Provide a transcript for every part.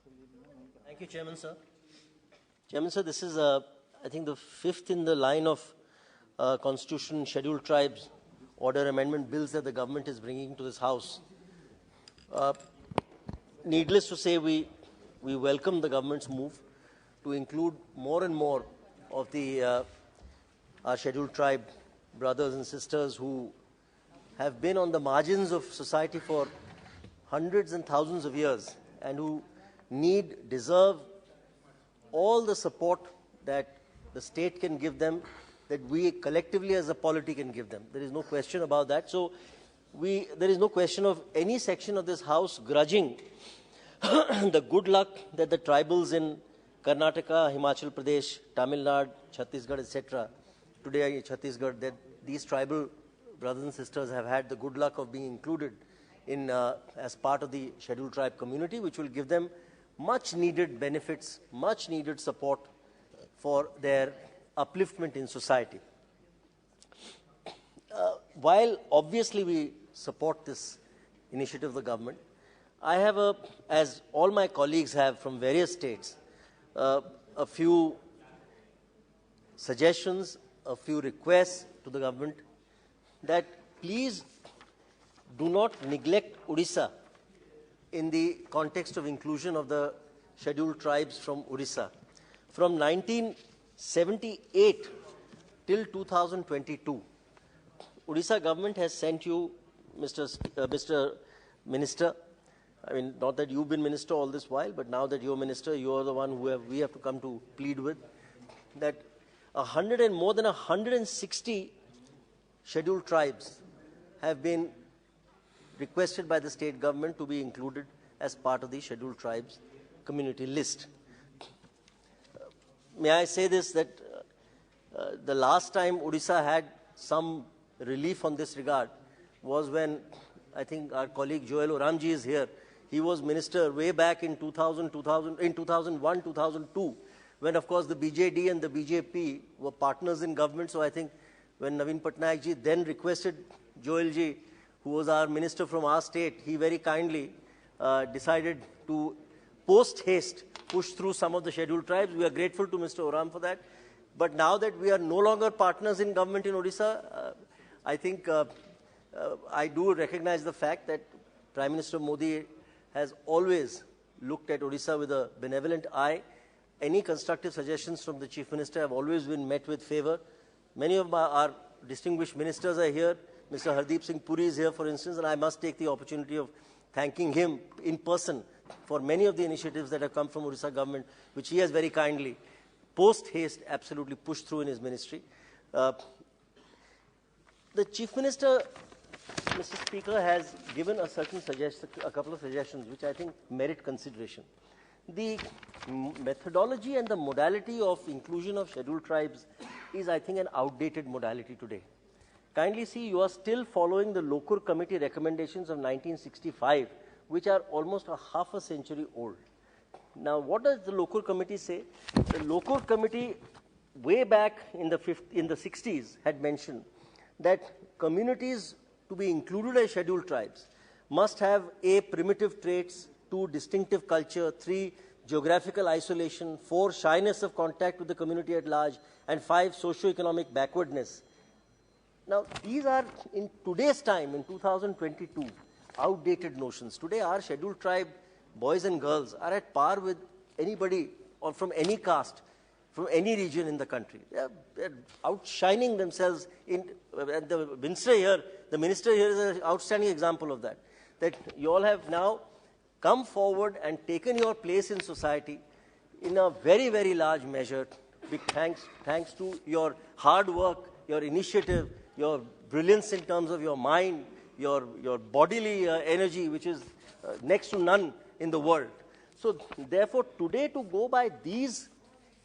Thank you, Chairman, sir. Chairman, sir, this is, I think, the fifth in the line of Constitution Scheduled Tribes order amendment bills that the government is bringing to this House. Needless to say, we welcome the government's move to include more and more of the our scheduled tribe brothers and sisters who have been on the margins of society for hundreds and thousands of years and who deserve all the support that the state can give them, that we collectively as a polity can give them. There is no question about that. So there is no question of any section of this House grudging the good luck that the tribals in Karnataka, Himachal Pradesh, Tamil Nadu, Chhattisgarh, etc. Today in Chhattisgarh, that these tribal brothers and sisters have had the good luck of being included in as part of the scheduled tribe community, which will give them much needed benefits, much needed support for their upliftment in society. While obviously we support this initiative of the government, I have, as all my colleagues have from various states, a few suggestions, a few requests to the government that please do not neglect Odisha in the context of inclusion of the scheduled tribes from Odisha. From 1978 till 2022, Odisha government has sent you, Mr. Minister, I mean, not that you've been minister all this while, but now that you're minister, you are the one who we have to come to plead with, that more than 160 scheduled tribes have been requested by the state government to be included as part of the scheduled tribes community list. May I say this, that the last time Odisha had some relief on this regard was when, I think our colleague Joel Oramji is here. He was minister way back in 2001, 2002, when of course the BJD and the BJP were partners in government. So I think when Naveen Patnaik ji then requested Joel ji, who was our minister from our state, he very kindly decided to post-haste push through some of the scheduled tribes. We are grateful to Mr. Oram for that. But now that we are no longer partners in government in Odisha, I think I do recognize the fact that Prime Minister Modi has always looked at Odisha with a benevolent eye. Any constructive suggestions from the Chief Minister have always been met with favour. Many of our distinguished ministers are here. Mr. Hardeep Singh Puri is here, for instance, and I must take the opportunity of thanking him in person for many of the initiatives that have come from Odisha government, which he has very kindly, post-haste, absolutely pushed through in his ministry. The Chief Minister, Mr. Speaker, has given a couple of suggestions which I think merit consideration. The methodology and the modality of inclusion of scheduled tribes is, I think, an outdated modality today. Kindly see, you are still following the Lokur Committee recommendations of 1965, which are almost half a century old. Now, what does the Lokur Committee say? The Lokur Committee, way back in the 60s, had mentioned that communities to be included as scheduled tribes must have A, primitive traits, 2, distinctive culture, 3, geographical isolation, 4, shyness of contact with the community at large, and 5, socio-economic backwardness. Now, these are, in today's time, in 2022, outdated notions. Today, our scheduled tribe boys and girls are at par with anybody or from any caste, from any region in the country. They're outshining themselves. And the minister here is an outstanding example of that. That you all have now come forward and taken your place in society in a very, very large measure. Big thanks to your hard work, your initiative, your brilliance in terms of your mind, your bodily energy, which is next to none in the world. So therefore, today to go by these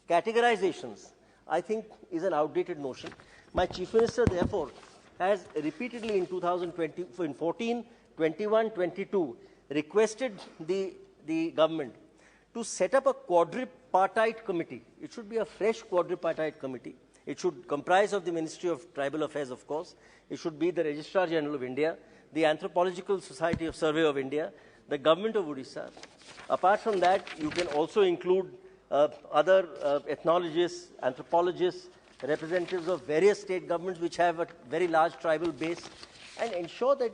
categorizations, I think is an outdated notion. My Chief Minister, therefore, has repeatedly in 2020, in 14, 21, 22, requested the government to set up a quadripartite committee. It should be a fresh quadripartite committee. It should comprise of the Ministry of Tribal Affairs, of course. It should be the Registrar General of India, the Anthropological Society of Survey of India, the Government of Odisha, Apart from that, you can also include other ethnologists, anthropologists, representatives of various state governments which have a very large tribal base, and ensure that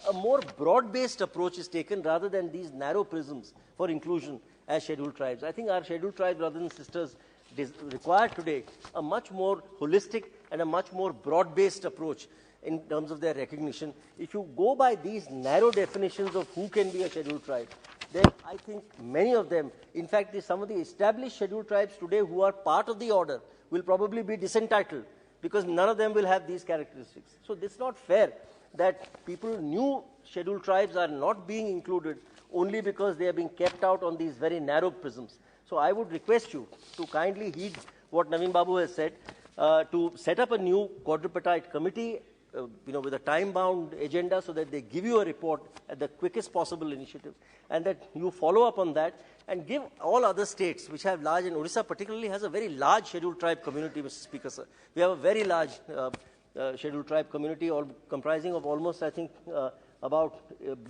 a more broad-based approach is taken rather than these narrow prisms for inclusion as scheduled tribes. I think our scheduled tribes, brothers and sisters, require today a much more holistic and a much more broad-based approach in terms of their recognition. If you go by these narrow definitions of who can be a scheduled tribe, then I think many of them, in fact, some of the established scheduled tribes today who are part of the order will probably be disentitled because none of them will have these characteristics. So this is not fair that new scheduled tribes are not being included only because they are being kept out on these very narrow prisms. So I would request you to kindly heed what Naveen Babu has said, to set up a new quadripartite committee, with a time-bound agenda so that they give you a report at the quickest possible initiative, and that you follow up on that and give all other states which have large, and Odisha particularly has a very large scheduled tribe community, Mr. Speaker, sir. We have a very large scheduled tribe community, comprising of almost, I think, about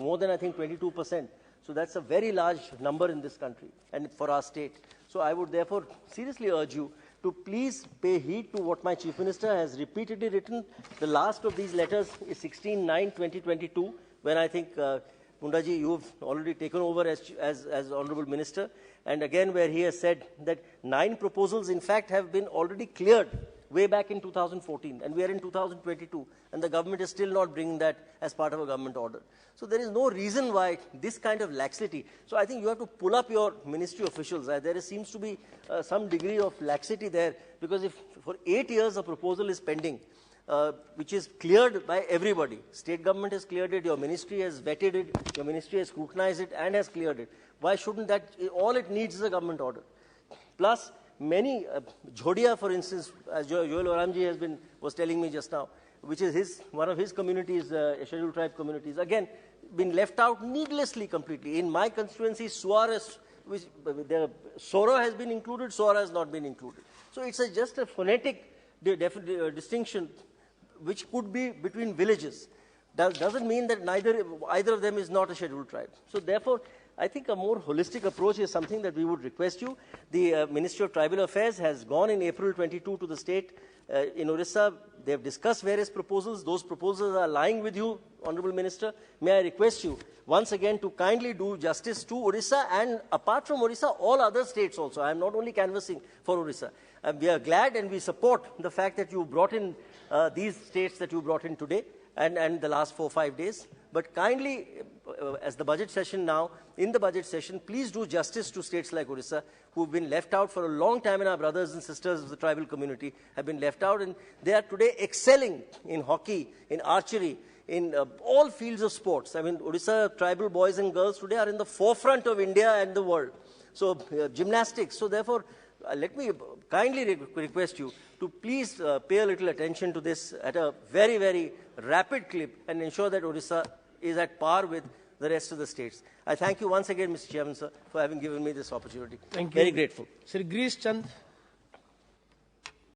more than, 22%. So that's a very large number in this country and for our state. So I would therefore seriously urge you to please pay heed to what my Chief Minister has repeatedly written. The last of these letters is 16/9/2022, when I think, Pundaji, you've already taken over as Honorable Minister, and again where he has said that 9 proposals in fact have been already cleared way back in 2014, and we are in 2022, and the government is still not bringing that as part of a government order. So there is no reason why this kind of laxity. So I think you have to pull up your ministry officials. There seems to be some degree of laxity there, because if for 8 years a proposal is pending, which is cleared by everybody, state government has cleared it, your ministry has vetted it, your ministry has scrutinized it and has cleared it, why shouldn't that, all it needs is a government order? Plus, many, Jhodia, for instance, as Joel Oramji was telling me just now, which is one of his communities, scheduled tribe communities, again, been left out needlessly completely. In my constituency, Suarez, Sora has been included, Sora has not been included. So it's just a phonetic distinction which could be between villages. Doesn't mean that either of them is not a scheduled tribe. So therefore, I think a more holistic approach is something that we would request you. The Ministry of Tribal Affairs has gone in April 22 to the state in Orissa. They have discussed various proposals. Those proposals are lying with you, Honorable Minister. May I request you once again to kindly do justice to Orissa, and apart from Orissa, all other states also. I am not only canvassing for Orissa. We are glad and we support the fact that you brought in these states that you brought in today and the last 4 or 5 days. But kindly, as the budget session now, in the budget session, please do justice to states like Orissa, who have been left out for a long time, and our brothers and sisters of the tribal community have been left out, and they are today excelling in hockey, in archery, in all fields of sports. I mean, Orissa tribal boys and girls today are in the forefront of India and the world. So, gymnastics. So, therefore, let me kindly request you to please pay a little attention to this at a very, very rapid clip and ensure that Orissa is at par with the rest of the states. I thank you once again, Mr. Chairman, sir, for having given me this opportunity. Thank you. Very grateful. Sri Greece Chand.